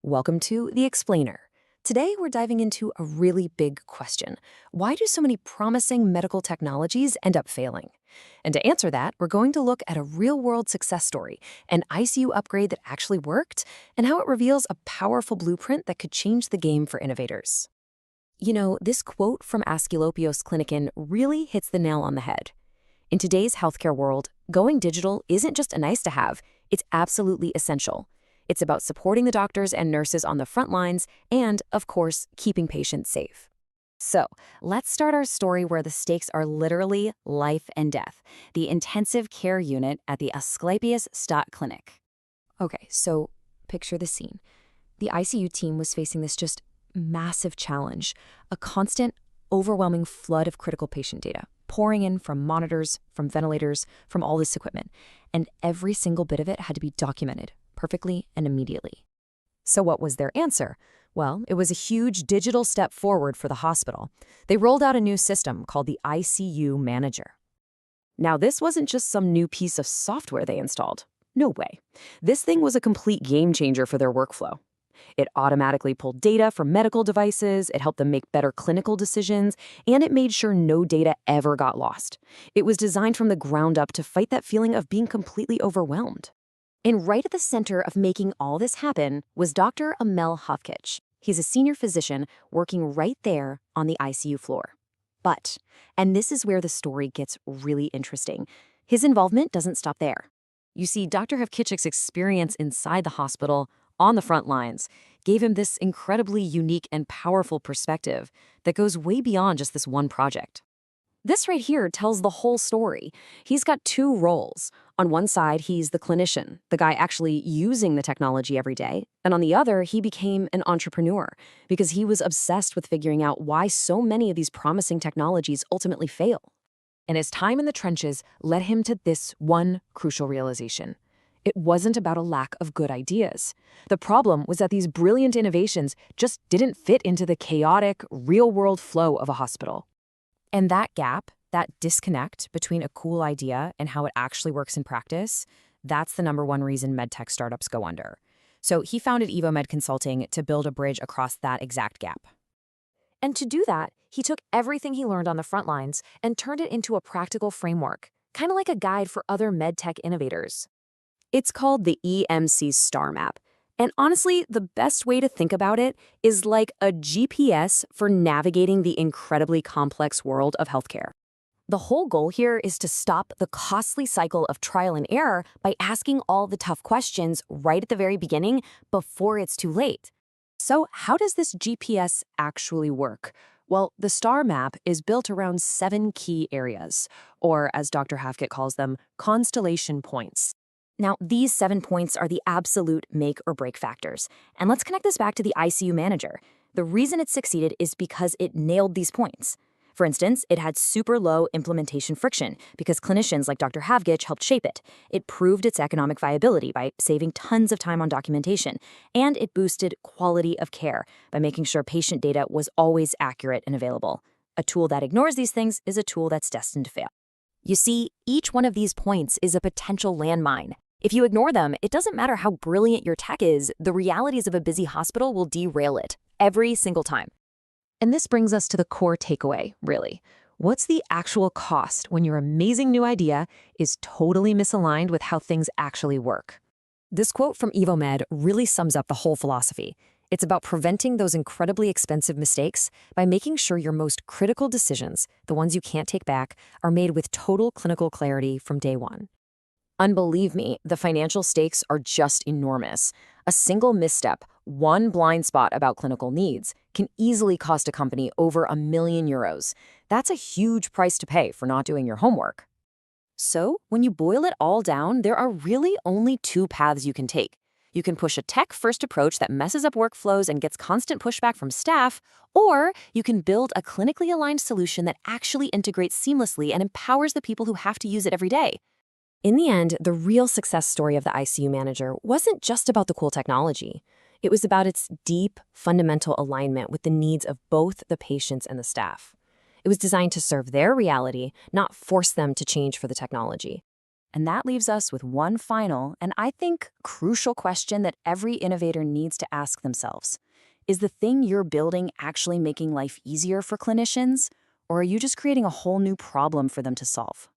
Welcome to The Explainer. Today, we're diving into a really big question. Why do so many promising medical technologies end up failing? And to answer that, we're going to look at a real-world success story, an ICU upgrade that actually worked, and how it reveals a powerful blueprint that could change the game for innovators. You know, this quote from Asklepio's clinician really hits the nail on the head. In today's healthcare world, going digital isn't just a nice-to-have, it's absolutely essential. It's about supporting the doctors and nurses on the front lines and, of course, keeping patients safe. So, let's start our story where the stakes are literally life and death, the intensive care unit at the Asklepios Stott Clinic. Okay, so picture the scene. The ICU team was facing this just massive challenge, a constant, overwhelming flood of critical patient data, pouring in from monitors, from ventilators, from all this equipment, and every single bit of it had to be documented perfectly and immediately. So what was their answer? Well, it was a huge digital step forward for the hospital. They rolled out a new system called the ICU Manager. Now, this wasn't just some new piece of software they installed. No way. This thing was a complete game changer for their workflow. It automatically pulled data from medical devices, it helped them make better clinical decisions, and it made sure no data ever got lost. It was designed from the ground up to fight that feeling of being completely overwhelmed. And right at the center of making all this happen was Dr. Amel Hovkich. He's a senior physician working right there on the ICU floor. But, and this is where the story gets really interesting, his involvement doesn't stop there. You see, Dr. Hovkich's experience inside the hospital, on the front lines, gave him this incredibly unique and powerful perspective that goes way beyond just this one project. This right here tells the whole story. He's got two roles. On one side, he's the clinician, the guy actually using the technology every day. And on the other, he became an entrepreneur because he was obsessed with figuring out why so many of these promising technologies ultimately fail. And his time in the trenches led him to this one crucial realization. It wasn't about a lack of good ideas. The problem was that these brilliant innovations just didn't fit into the chaotic, real-world flow of a hospital. And that gap, that disconnect between a cool idea and how it actually works in practice, that's the #1 reason MedTech startups go under. So he founded EvoMed Consulting to build a bridge across that exact gap. And to do that, he took everything he learned on the front lines and turned it into a practical framework, kind of like a guide for other MedTech innovators. It's called the EMC Star Map. And honestly, the best way to think about it is like a GPS for navigating the incredibly complex world of healthcare. The whole goal here is to stop the costly cycle of trial and error by asking all the tough questions right at the very beginning before it's too late. So how does this GPS actually work? Well, the STAR map is built around 7 key areas, or as Dr. Hovkich calls them, constellation points. Now, these 7 points are the absolute make or break factors. And let's connect this back to the ICU Manager. The reason it succeeded is because it nailed these points. For instance, it had super low implementation friction because clinicians like Dr. Hovkich helped shape it. It proved its economic viability by saving tons of time on documentation. And it boosted quality of care by making sure patient data was always accurate and available. A tool that ignores these things is a tool that's destined to fail. You see, each one of these points is a potential landmine. If you ignore them, it doesn't matter how brilliant your tech is, the realities of a busy hospital will derail it, every single time. And this brings us to the core takeaway, really. What's the actual cost when your amazing new idea is totally misaligned with how things actually work? This quote from EvoMed really sums up the whole philosophy. It's about preventing those incredibly expensive mistakes by making sure your most critical decisions, the ones you can't take back, are made with total clinical clarity from day one. And believe me, the financial stakes are just enormous. A single misstep, one blind spot about clinical needs, can easily cost a company over €1 million. That's a huge price to pay for not doing your homework. So, when you boil it all down, there are really only 2 paths you can take. You can push a tech-first approach that messes up workflows and gets constant pushback from staff, or you can build a clinically aligned solution that actually integrates seamlessly and empowers the people who have to use it every day. In the end, the real success story of the ICU Manager wasn't just about the cool technology. It was about its deep, fundamental alignment with the needs of both the patients and the staff. It was designed to serve their reality, not force them to change for the technology. And that leaves us with one final, and I think crucial question that every innovator needs to ask themselves. Is the thing you're building actually making life easier for clinicians, or are you just creating a whole new problem for them to solve?